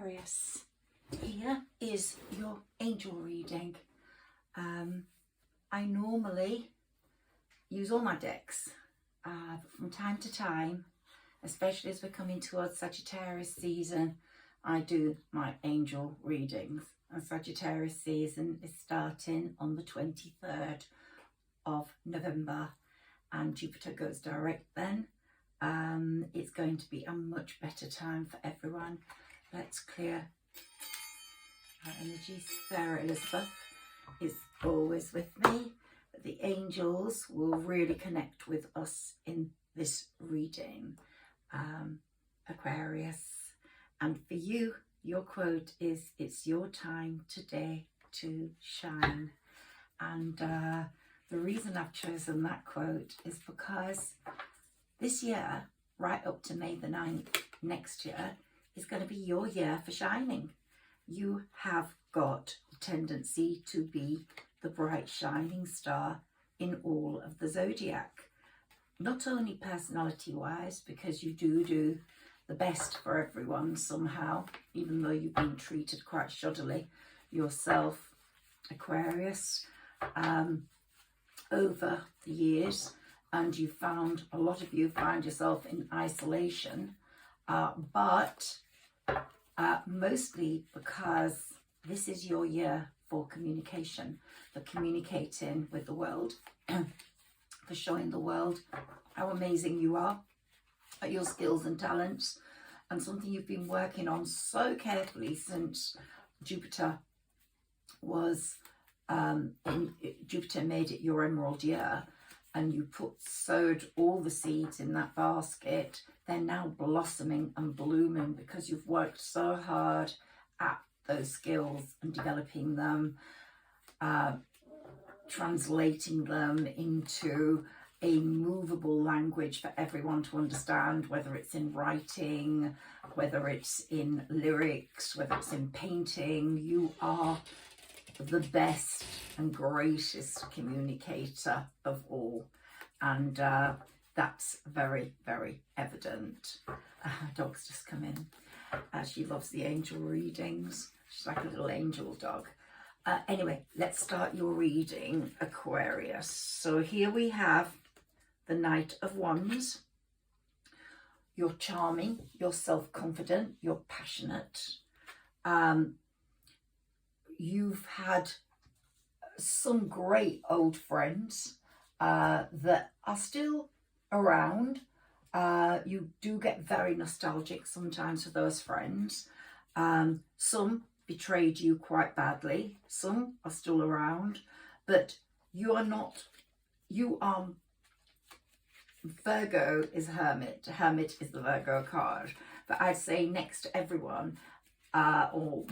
Aquarius, here is your angel reading. I normally use all my decks, but from time to time, especially as we're coming towards Sagittarius season, I do my angel readings. And Sagittarius season is starting on the 23rd of November and Jupiter goes direct then. It's going to be a much better time for everyone. Let's clear our energy. Sarah Elizabeth is always with me. The angels will really connect with us in this reading, Aquarius. And for you, your quote is, "It's your time today to shine." And the reason I've chosen that quote is because this year, right up to May the 9th next year, is going to be your year for shining. You have got a tendency to be the bright shining star in all of the zodiac. Not only personality wise, because you do the best for everyone somehow, even though you've been treated quite shoddily yourself, Aquarius, over the years, and you found, a lot of you find yourself in isolation, but mostly because this is your year for communication, for communicating with the world, for showing the world how amazing you are at your skills and talents, and something you've been working on so carefully since Jupiter was Jupiter made it your emerald year, and you sowed all the seeds in that basket. They're now blossoming and blooming because you've worked so hard at those skills and developing them, translating them into a movable language for everyone to understand, whether it's in writing, whether it's in lyrics, whether it's in painting. You are the best and greatest communicator of all, and that's very, very evident. Dog's just come in. She loves the angel readings. She's like a little angel dog. Anyway, let's start your reading, Aquarius. So here we have the Knight of Wands. You're charming, you're self-confident, you're passionate. You've had some great old friends that are still around. You do get very nostalgic sometimes for those friends. Some betrayed you quite badly. Some are still around, but you are not. You are. Virgo is Hermit. Hermit is the Virgo card, but I'd say next to everyone, or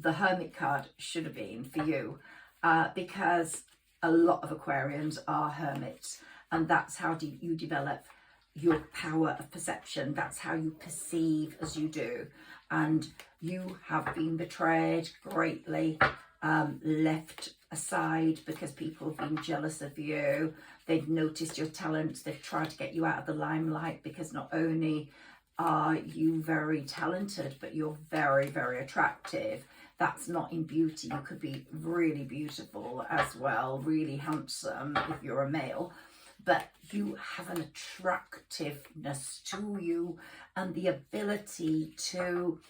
the Hermit card should have been for you, because a lot of Aquarians are hermits, and that's how you develop your power of perception. That's how you perceive as you do, and you have been betrayed greatly, left aside because people have been jealous of you. They've noticed your talents. They've tried to get you out of the limelight, because not only are you very talented, but you're very, very attractive. That's not in beauty. You could be really beautiful as well, really handsome if you're a male, but you have an attractiveness to you and the ability to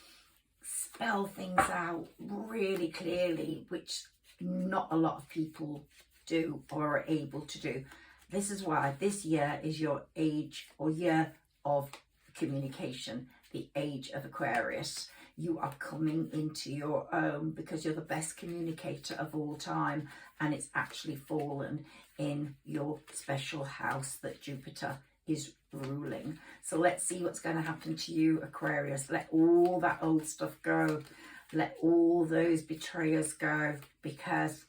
spell things out really clearly, which not a lot of people do or are able to do. This is why this year is your age or year of communication, the age of Aquarius. You are coming into your own because you're the best communicator of all time, and it's actually fallen in your special house that Jupiter is ruling. So let's see what's going to happen to you, Aquarius. Let all that old stuff go. Let all those betrayers go, because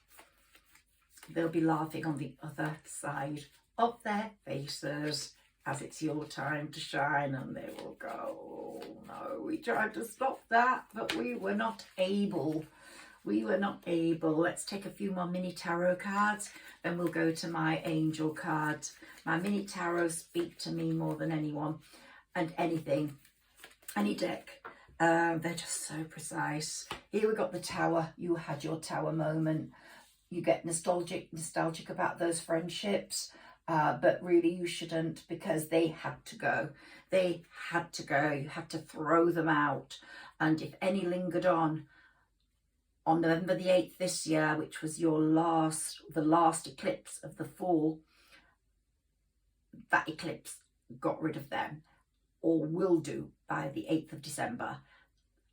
they'll be laughing on the other side of their faces as it's your time to shine, and they will go, "Oh no, we tried to stop that, but we were not able. We were not able." Let's take a few more mini tarot cards, then we'll go to my angel cards. My mini tarot speak to me more than anyone and anything, any deck. They're just so precise. Here we got the tower. You had your tower moment. You get nostalgic about those friendships, but really you shouldn't, because they had to go. They had to go. You had to throw them out. And if any lingered on November the 8th this year, which was the last eclipse of the fall, that eclipse got rid of them, or will do by the 8th of December.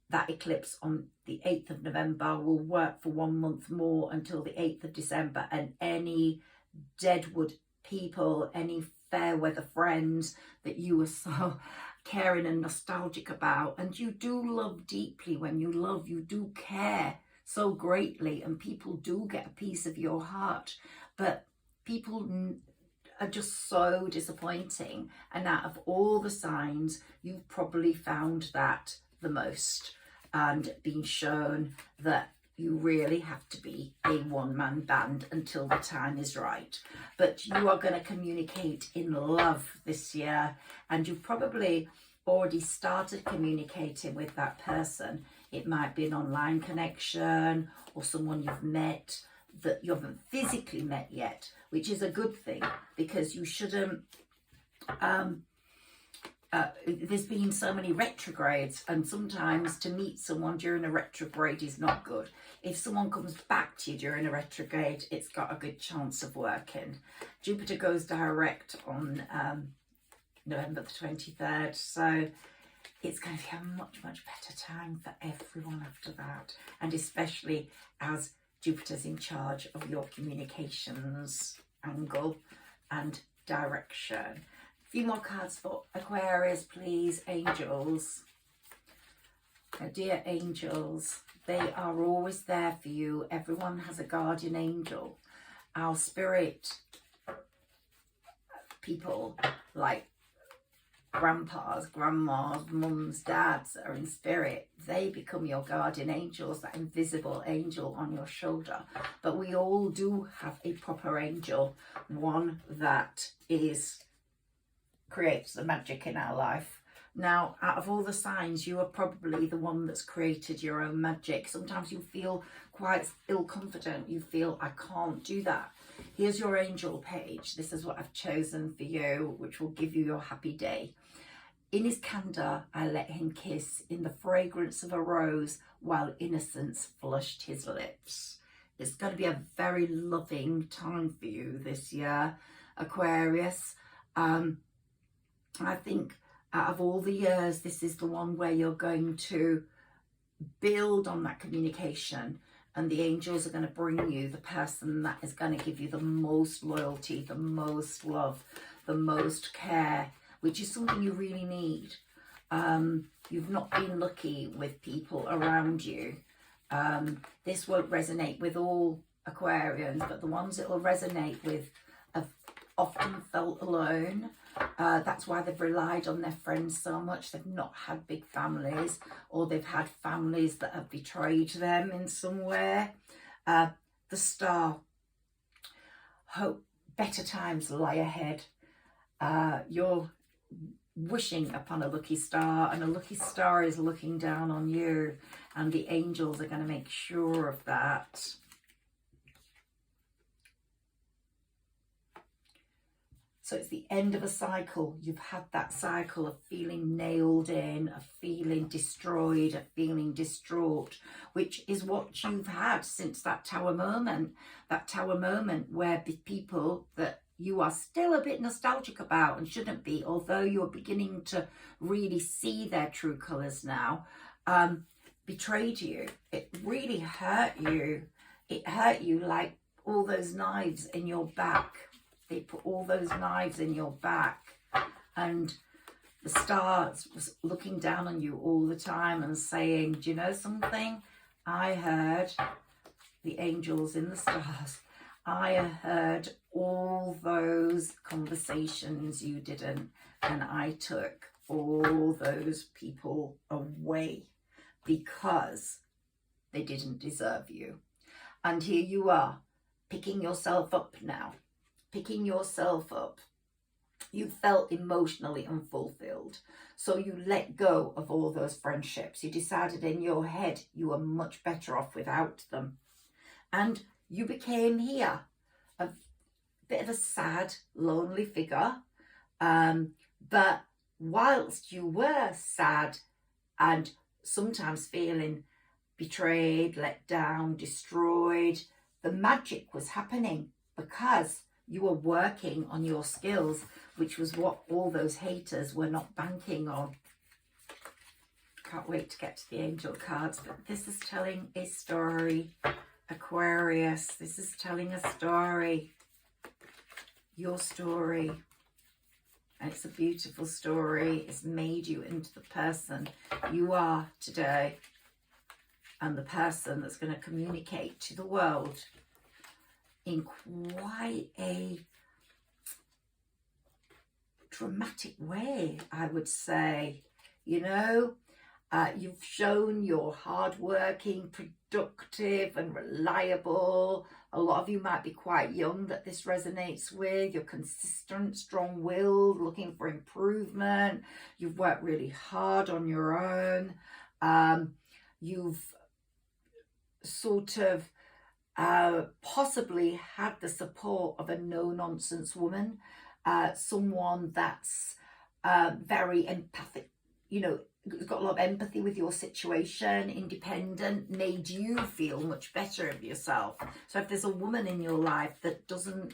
That eclipse on the 8th of November will work for 1 month more until the 8th of December. And any deadwood people, any fair weather friends that you were so caring and nostalgic about, and you do love deeply, when you love, you do care so greatly, and people do get a piece of your heart, but people are just so disappointing. And out of all the signs, you've probably found that the most, and been shown that you really have to be a one-man band until the time is right. But you are going to communicate in love this year, and you've probably already started communicating with that person. It might be an online connection, or someone you've met that you haven't physically met yet, which is a good thing, because you shouldn't there's been so many retrogrades, and sometimes to meet someone during a retrograde is not good. If someone comes back to you during a retrograde, it's got a good chance of working. Jupiter goes direct on November the 23rd, so it's going to be a much better time for everyone after that, and especially as Jupiter's in charge of your communications angle and direction. A few more cards for Aquarius, please. Angels. Now, dear angels, they are always there for you. Everyone has a guardian angel. Our spirit people, like grandpas, grandmas, mums, dads, that are in spirit, they become your guardian angels, that invisible angel on your shoulder. But we all do have a proper angel, one that creates the magic in our life. Now, out of all the signs, you are probably the one that's created your own magic. Sometimes you feel quite ill-confident. You feel, I can't do that. Here's your angel page. This is what I've chosen for you, which will give you your happy day. In his candour, I let him kiss in the fragrance of a rose, while innocence flushed his lips. It's going to be a very loving time for you this year, Aquarius. I think out of all the years, this is the one where you're going to build on that communication, and the angels are going to bring you the person that is going to give you the most loyalty, the most love, the most care, which is something you really need. You've not been lucky with people around you. This won't resonate with all Aquarians, but the ones it will resonate with have often felt alone. That's why they've relied on their friends so much. They've not had big families, or they've had families that have betrayed them in some way. The Star. Hope better times lie ahead. You're wishing upon a lucky star, and a lucky star is looking down on you, and the angels are going to make sure of that. So it's the end of a cycle. You've had that cycle of feeling nailed in, of feeling destroyed, of feeling distraught, which is what you've had since that tower moment. That tower moment where the people that you are still a bit nostalgic about, and shouldn't be, although you're beginning to really see their true colours now, betrayed you. It really hurt you. It hurt you like all those knives in your back. They put all those knives in your back, and the stars was looking down on you all the time and saying, do you know something? I heard the angels in the stars. I heard all those conversations you didn't, and I took all those people away because they didn't deserve you. And here you are, picking yourself up now. Picking yourself up You felt emotionally unfulfilled. So you let go of all those friendships. You decided in your head you were much better off without them. And you became here a bit of a sad, lonely figure. But whilst you were sad and sometimes feeling betrayed, let down, destroyed, the magic was happening because you were working on your skills, which was what all those haters were not banking on. Can't wait to get to the angel cards, but this is telling a story, Aquarius. This is telling a story, your story. And it's a beautiful story. It's made you into the person you are today, and the person that's going to communicate to the world in quite a dramatic way, I would say. You know, you've shown you're hardworking, productive and reliable. A lot of you might be quite young that this resonates with. You're consistent, strong-willed, looking for improvement. You've worked really hard on your own. You've sort of possibly had the support of a no-nonsense woman, someone that's very empathic, you know, got a lot of empathy with your situation, independent, made you feel much better of yourself. So if there's a woman in your life that doesn't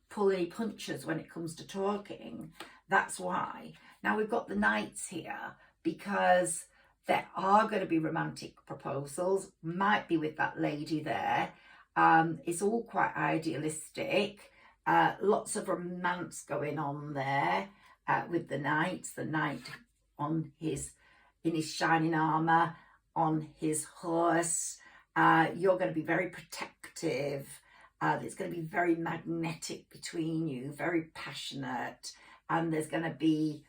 pull any punches when it comes to talking, that's why. Now we've got the knights here because there are going to be romantic proposals, might be with that lady there. It's all quite idealistic, lots of romance going on there with the knight on in his shining armour, on his horse. You're going to be very protective. It's going to be very magnetic between you, very passionate, and there's going to be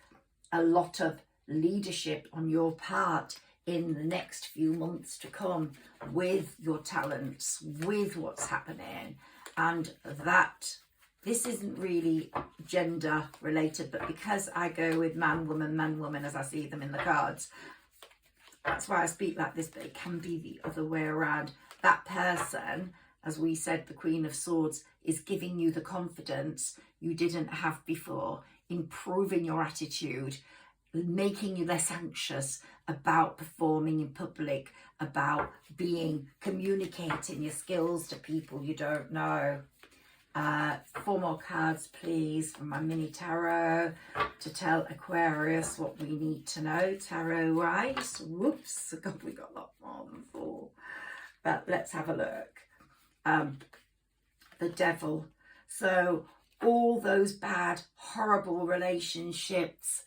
a lot of leadership on your part in the next few months to come with your talents, with what's happening. And that this isn't really gender related, but because I go with man, woman as I see them in the cards, that's why I speak like this, but it can be the other way around. That person, as we said, the Queen of Swords, is giving you the confidence you didn't have before, improving your attitude, making you less anxious about performing in public, about communicating your skills to people you don't know. 4 more cards, please, from my mini tarot to tell Aquarius what we need to know. Tarot wise, whoops, God, we got a lot more than 4. But let's have a look. The Devil. So all those bad, horrible relationships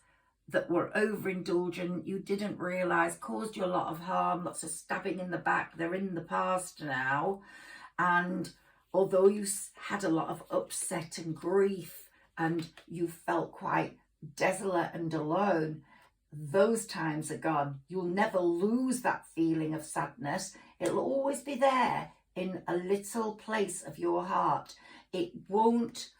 that were overindulgent, you didn't realise, caused you a lot of harm, lots of stabbing in the back, they're in the past now. And although you had a lot of upset and grief and you felt quite desolate and alone, those times are gone. You'll never lose that feeling of sadness. It'll always be there in a little place of your heart. It won't,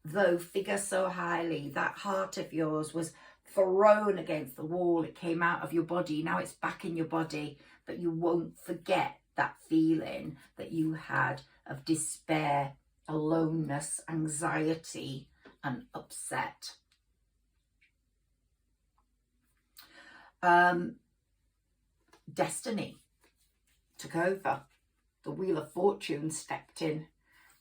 though, figure so highly. That heart of yours was thrown against the wall. It came out of your body. Now it's back in your body, but you won't forget that feeling that you had of despair, aloneness, anxiety, and upset. Destiny took over. The Wheel of Fortune stepped in,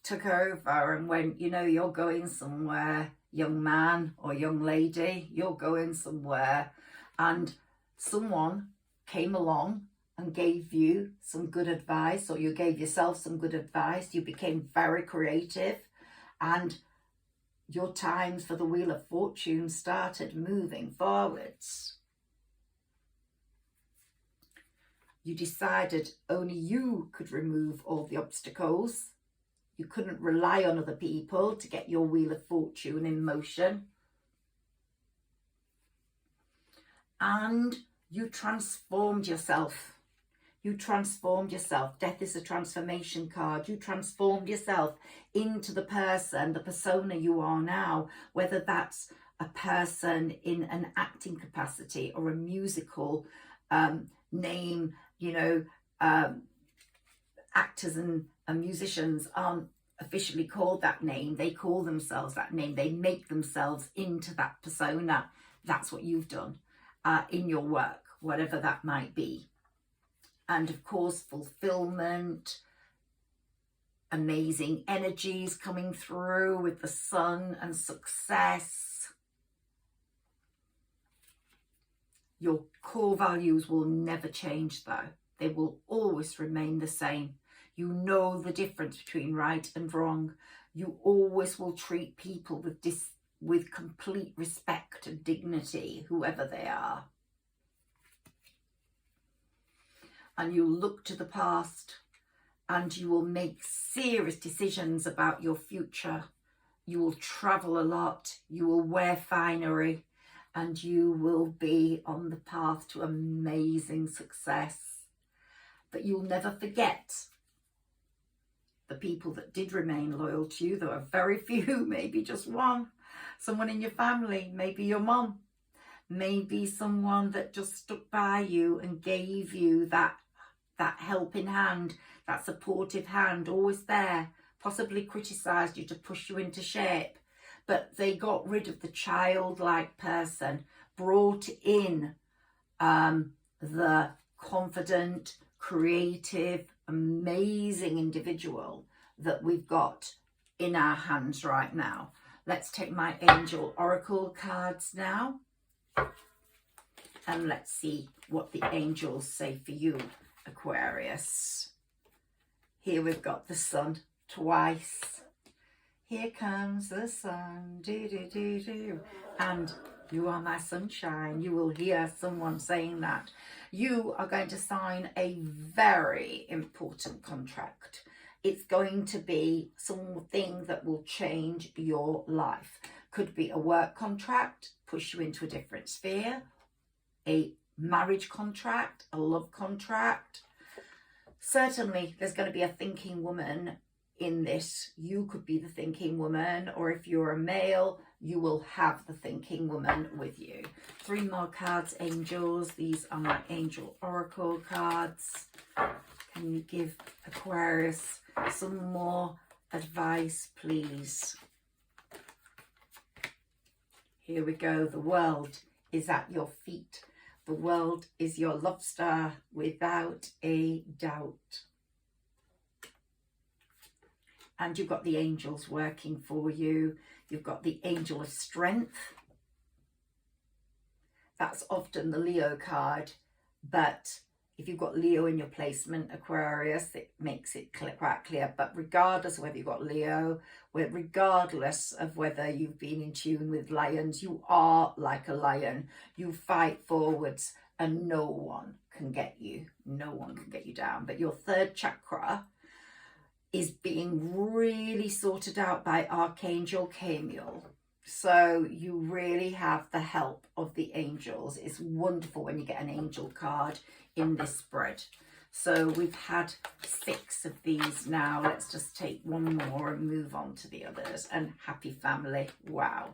took over and went, you know, you're going somewhere, young man or young lady, you're going somewhere. And someone came along and gave you some good advice, or you gave yourself some good advice. You became very creative and your times for the Wheel of Fortune started moving forwards. You decided only you could remove all the obstacles. You couldn't rely on other people to get your Wheel of Fortune in motion. And you transformed yourself. You transformed yourself. Death is a transformation card. You transformed yourself into the person, the persona you are now, whether that's a person in an acting capacity or a musical name. You know, actors and musicians aren't officially called that name. They call themselves that name. They make themselves into that persona. That's what you've done in your work, whatever that might be. And of course, fulfillment, amazing energies coming through with the sun, and success. Your core values will never change though. They will always remain the same. You know the difference between right and wrong. You always will treat people with complete respect and dignity, whoever they are. And you'll look to the past and you will make serious decisions about your future. You will travel a lot, you will wear finery, and you will be on the path to amazing success. But you'll never forget the people that did remain loyal to you. There are very few, maybe just one. Someone in your family, maybe your mum, maybe someone that just stuck by you and gave you that helping hand, that supportive hand, always there, possibly criticised you to push you into shape. But they got rid of the childlike person, brought in the confident, creative, amazing individual that we've got in our hands right now. Let's take my angel oracle cards now. And let's see what the angels say for you, Aquarius. Here we've got the sun twice. Here comes the sun, do do do do. And you are my sunshine. You will hear someone saying that. You are going to sign a very important contract. It's going to be something that will change your life. Could be a work contract, push you into a different sphere, a marriage contract, a love contract. Certainly there's going to be a thinking woman in this. You could be the thinking woman, or if you're a male, you will have the thinking woman with you. 3 more cards, angels. These are my angel oracle cards. Can you give Aquarius some more advice, please? Here we go. The world is at your feet. The world is your love star, without a doubt. And you've got the angels working for you. You've got the angel of strength. That's often the Leo card, but if you've got Leo in your placement, Aquarius, it makes it quite clear. But regardless of whether you've got Leo, regardless of whether you've been in tune with lions, you are like a lion. You fight forwards and no one can get you. No one can get you down. But your 3rd chakra is being really sorted out by Archangel Camiel. So you really have the help of the angels. It's wonderful when you get an angel card in this spread. So we've had 6 of these now. Let's just take one more and move on to the others. And happy family. Wow.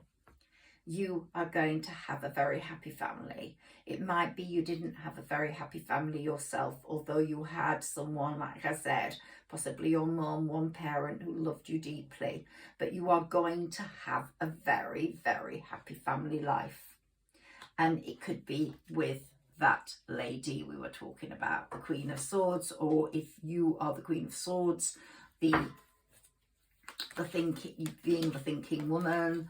You are going to have a very happy family. It might be you didn't have a very happy family yourself, although you had someone, like I said, possibly your mum, one parent who loved you deeply. But you are going to have a very, very happy family life. And it could be with that lady we were talking about, the Queen of Swords, or if you are the Queen of Swords, being the thinking woman,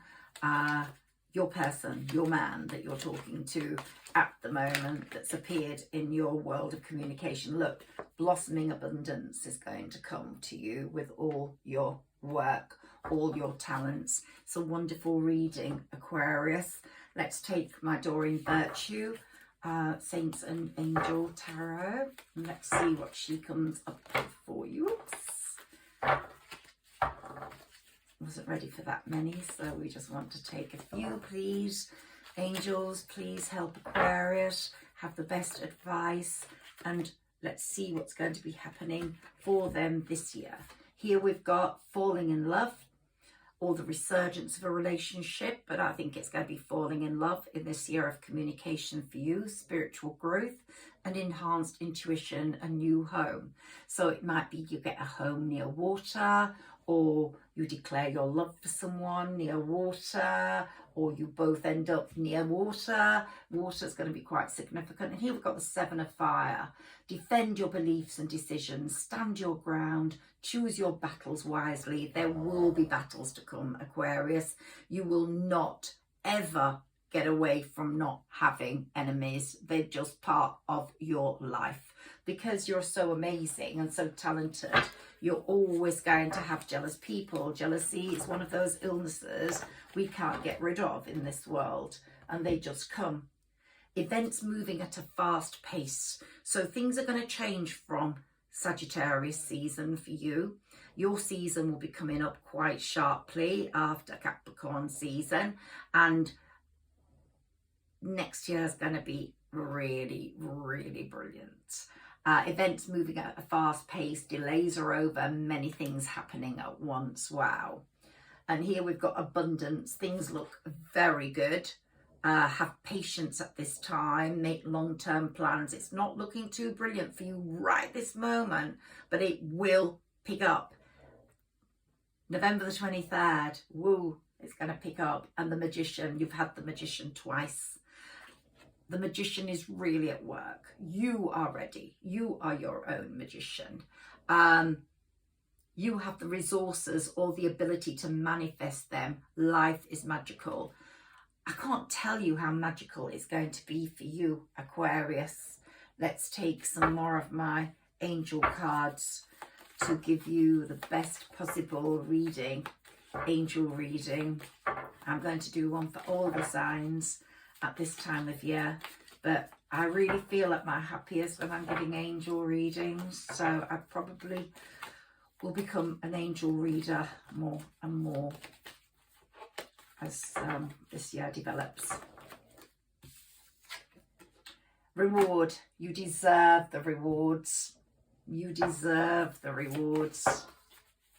your person, your man that you're talking to at the moment that's appeared in your world of communication. Look, blossoming abundance is going to come to you with all your work, all your talents. It's a wonderful reading, Aquarius. Let's take my Doreen Virtue, Saints and Angel Tarot, and let's see what she comes up with for you. Oops. Wasn't ready for that many, so we just want to take a few, please. Angels, please help Aquarius have the best advice and let's see what's going to be happening for them this year. Here we've got falling in love, or the resurgence of a relationship, but I think it's going to be falling in love in this year of communication for you, spiritual growth and enhanced intuition, a new home. So it might be you get a home near water, or you declare your love for someone near water, or you both end up near water. Water is going to be quite significant. And here we've got the Seven of Fire. Defend your beliefs and decisions, stand your ground, choose your battles wisely. There will be battles to come, Aquarius. You will not ever get away from not having enemies. They're just part of your life. Because you're so amazing and so talented, you're always going to have jealous people. Jealousy is one of those illnesses we can't get rid of in this world, and they just come. Events moving at a fast pace. So things are going to change from Sagittarius season for you. Your season will be coming up quite sharply after Capricorn season, and next year is going to be really, really brilliant. Events moving at a fast pace, delays are over, many things happening at once. Wow. And here we've got abundance. Things look very good. Have patience at this time, make long-term plans. It's not looking too brilliant for you right this moment, but it will pick up. November the 23rd, woo, it's going to pick up. And the Magician, you've had the Magician twice. The Magician is really at work. You are ready. You are your own magician. You have the resources or the ability to manifest them. Life is magical. I can't tell you how magical it's going to be for you, Aquarius. Let's take some more of my angel cards to give you the best possible reading, angel reading. I'm going to do one for all the signs at this time of year, but I really feel at my happiest when I'm giving angel readings, so I probably will become an angel reader more and more as this year develops. Reward. You deserve the rewards. You deserve the rewards.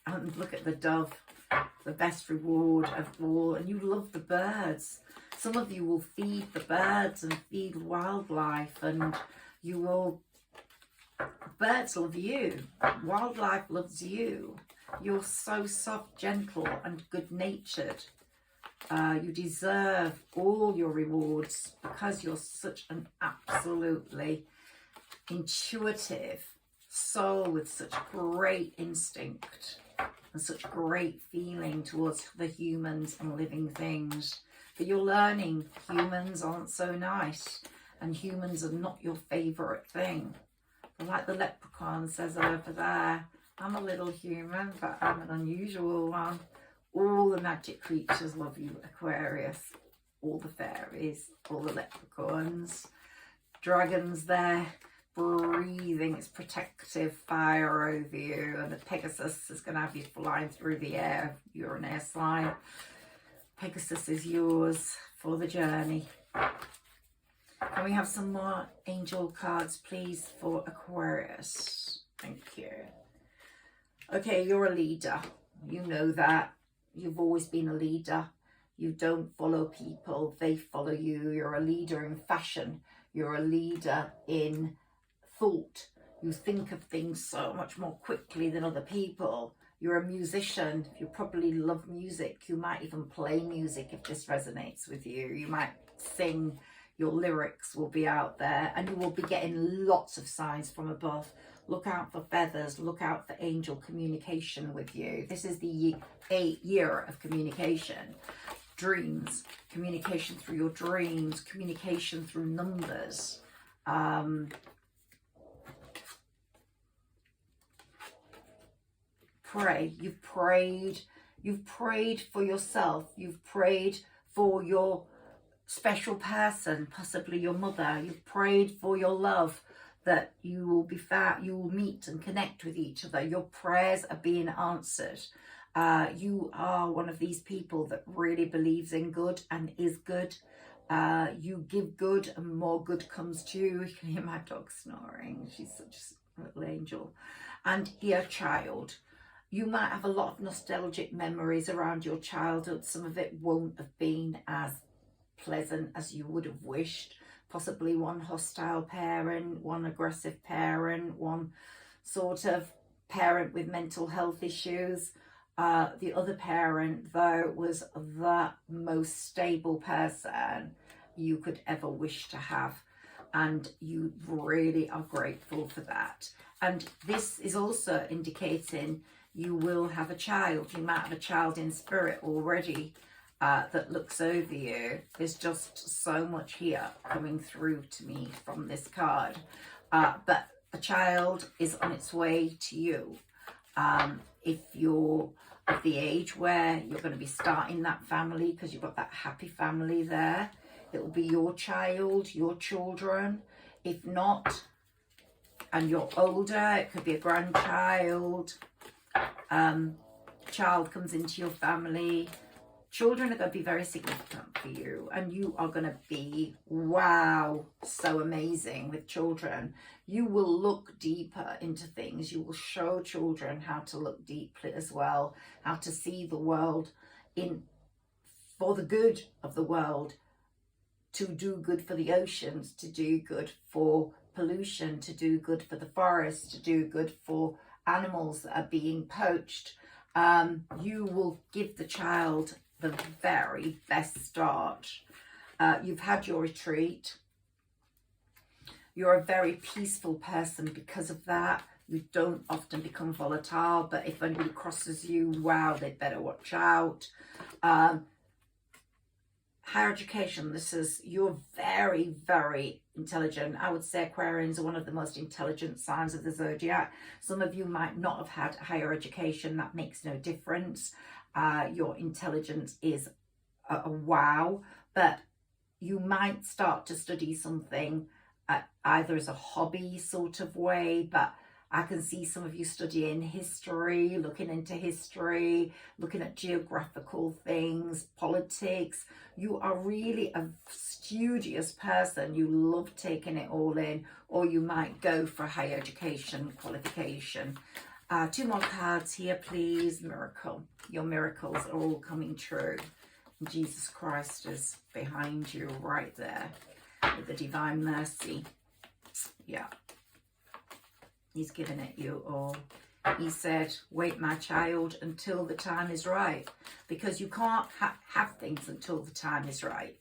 And look at the dove, the best reward of all. And you love the birds. Some of you will feed the birds and feed wildlife, and you will, birds love you, wildlife loves you. You're so soft, gentle and good-natured. You deserve all your rewards because you're such an absolutely intuitive soul with such great instinct and such great feeling towards the humans and living things. But you're learning humans aren't so nice, and humans are not your favourite thing. But like the leprechaun says over there, I'm a little human, but I'm an unusual one. All the magic creatures love you, Aquarius. All the fairies, all the leprechauns, dragons there, breathing its protective fire over you, and the Pegasus is going to have you flying through the air. You're an air sign. Pegasus is yours for the journey. Can we have some more angel cards, please, for Aquarius? Thank you. Okay, you're a leader. You know that. You've always been a leader. You don't follow people, they follow you. You're a leader in fashion. You're a leader in thought. You think of things so much more quickly than other people. You're a musician. You probably love music. You might even play music if this resonates with you. You might sing. Your lyrics will be out there, and you will be getting lots of signs from above. Look out for feathers. Look out for angel communication with you. This is the year of communication. Dreams, communication through your dreams, communication through numbers. Pray. You've prayed for yourself. You've prayed for your special person, possibly your mother. You've prayed for your love, that you will be found, you will meet and connect with each other. Your prayers are being answered. You are one of these people that really believes in good and is good. You give good and more good comes to you. You can hear my dog snoring. She's such a little angel. And dear child, you might have a lot of nostalgic memories around your childhood. Some of it won't have been as pleasant as you would have wished. Possibly one hostile parent, one aggressive parent, one sort of parent with mental health issues. The other parent, though, was the most stable person you could ever wish to have. And you really are grateful for that. And this is also indicating you will have a child. You might have a child in spirit already that looks over you. There's just so much here coming through to me from this card. But a child is on its way to you. If you're of the age where you're going to be starting that family, because you've got that happy family there, it will be your child, your children. If not, and you're older, it could be a grandchild. Child comes into your family. Children are going to be very significant for you, and you are going to be, wow, so amazing with children. You will look deeper into things. You will show children how to look deeply as well, how to see the world for the good of the world, to do good for the oceans, to do good for pollution, to do good for the forest, to do good for animals that are being poached. You will give the child the very best start. You've had your retreat. You're a very peaceful person because of that. You don't often become volatile, but if anybody crosses you, wow, they'd better watch out. Higher education, you're very, very intelligent. I would say Aquarians are one of the most intelligent signs of the zodiac. Some of you might not have had higher education. That makes no difference. Your intelligence is a wow, but you might start to study something either as a hobby sort of way, but I can see some of you studying history, looking into history, looking at geographical things, politics. You are really a studious person. You love taking it all in, or you might go for higher education qualification. 2 more cards here, please. Miracle. Your miracles are all coming true. Jesus Christ is behind you right there with the divine mercy. Yeah. He's given it you all. He said, wait, my child, until the time is right. Because you can't have things until the time is right.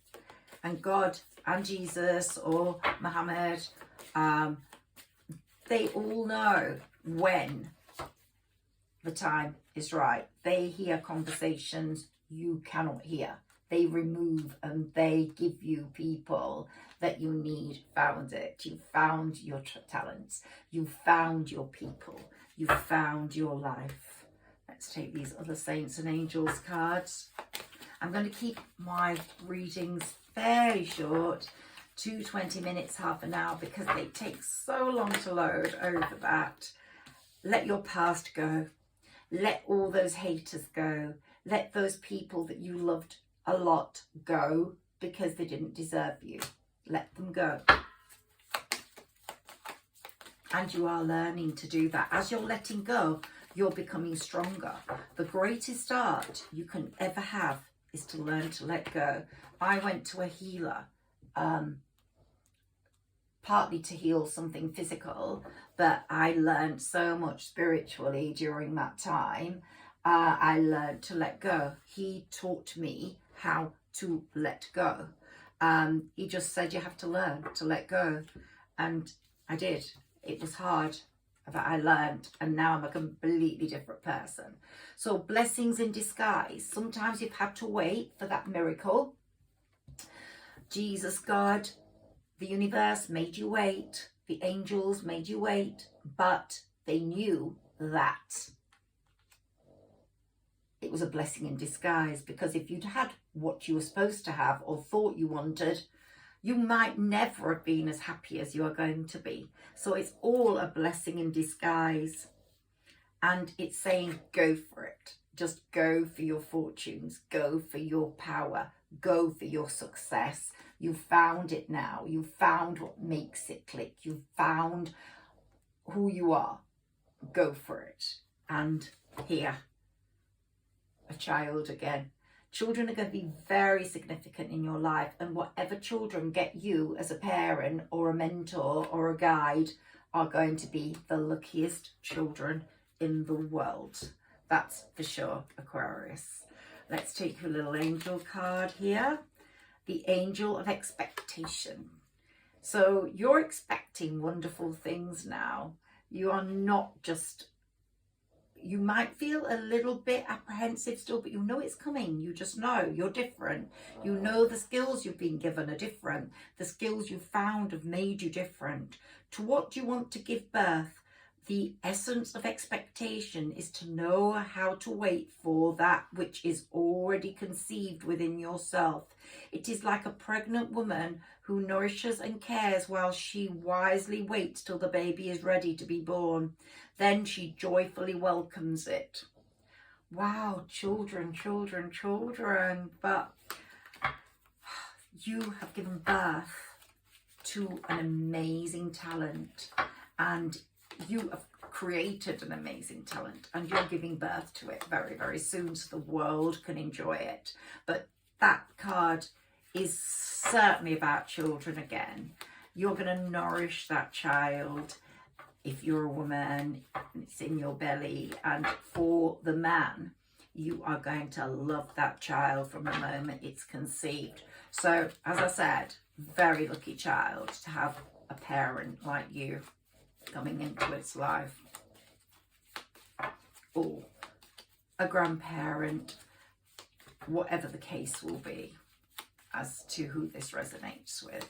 And God and Jesus or Muhammad, they all know when the time is right. They hear conversations you cannot hear. They remove and they give you people that you need. Found it. You found your talents. You found your people. You found your life. Let's take these other saints and angels cards. I'm going to keep my readings fairly short, 20 minutes, half an hour, because they take so long to load over that. Let your past go. Let all those haters go. Let those people that you loved a lot go because they didn't deserve you. Let them go. And you are learning to do that. As you're letting go, you're becoming stronger. The greatest art you can ever have is to learn to let go. I went to a healer, partly to heal something physical, but I learned so much spiritually during that time. I learned to let go. He taught me how to let go. He just said you have to learn to let go, and I did. It was hard, but I learned, and now I'm a completely different person. So blessings in disguise. Sometimes you've had to wait for that miracle. Jesus, God, the universe made you wait. The angels made you wait, but they knew that it was a blessing in disguise, because if you'd had what you were supposed to have or thought you wanted, you might never have been as happy as you are going to be. So it's all a blessing in disguise. And it's saying, go for it. Just go for your fortunes. Go for your power. Go for your success. You found it now. You found what makes it click. You found who you are. Go for it. And here, a child again. Children are going to be very significant in your life, and whatever children get you as a parent or a mentor or a guide are going to be the luckiest children in the world. That's for sure, Aquarius. Let's take a little angel card here. The Angel of Expectation. So you're expecting wonderful things now. You are not just, you might feel a little bit apprehensive still, but you know it's coming. You just know you're different. You know the skills you've been given are different. The skills you've found have made you different. To what do you want to give birth? The essence of expectation is to know how to wait for that which is already conceived within yourself. It is like a pregnant woman who nourishes and cares while she wisely waits till the baby is ready to be born. Then she joyfully welcomes it. Wow, children, children, children. But you have given birth to an amazing talent, and you have created an amazing talent, and you're giving birth to it very, very soon so the world can enjoy it. But that card is certainly about children again. You're going to nourish that child. If you're a woman, it's in your belly, and for the man, you are going to love that child from the moment it's conceived. So, as I said, very lucky child to have a parent like you coming into its life, or a grandparent, whatever the case will be as to who this resonates with.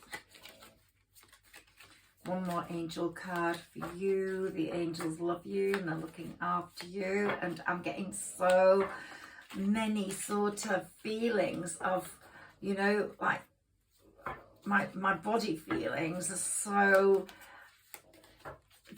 One more angel card for you. The angels love you and they're looking after you, and I'm getting so many sort of feelings of, you know, like my body feelings are so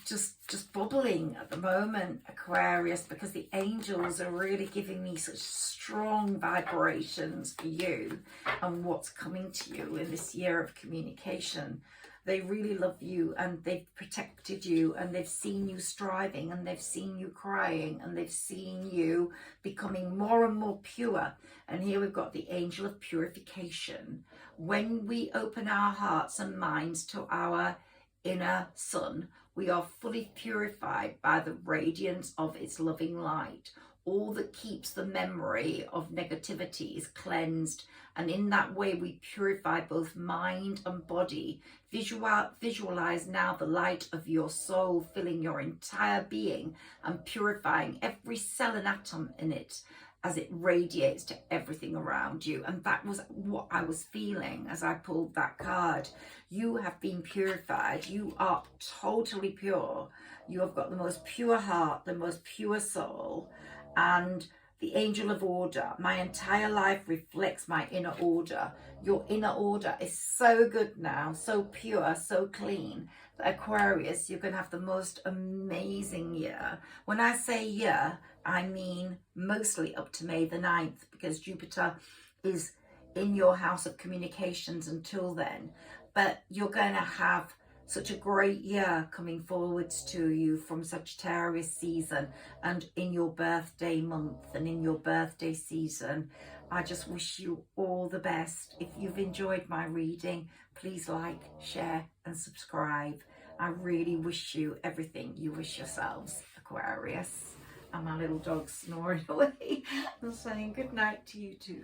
just bubbling at the moment, Aquarius, because the angels are really giving me such strong vibrations for you and what's coming to you in this year of communication. They really love you, and they've protected you, and they've seen you striving, and they've seen you crying, and they've seen you becoming more and more pure. And here we've got the angel of purification. When we open our hearts and minds to our inner sun, we are fully purified by the radiance of its loving light. All that keeps the memory of negativity is cleansed, and in that way we purify both mind and body. Visualize now the light of your soul filling your entire being and purifying every cell and atom in it as it radiates to everything around you. And that was what I was feeling as I pulled that card. You have been purified. You are totally pure. You have got the most pure heart, the most pure soul, and the angel of order. My entire life reflects my inner order. Your inner order is so good now, so pure, so clean. Aquarius, you're going to have the most amazing year. When I say year, I mean mostly up to May the 9th, because Jupiter is in your house of communications until then. But you're going to have such a great year coming forwards to you from Sagittarius season, and in your birthday month and in your birthday season. I just wish you all the best. If you've enjoyed my reading, please like, share and subscribe. I really wish you everything you wish yourselves, Aquarius. And my little dog's snoring away and saying good night to you too.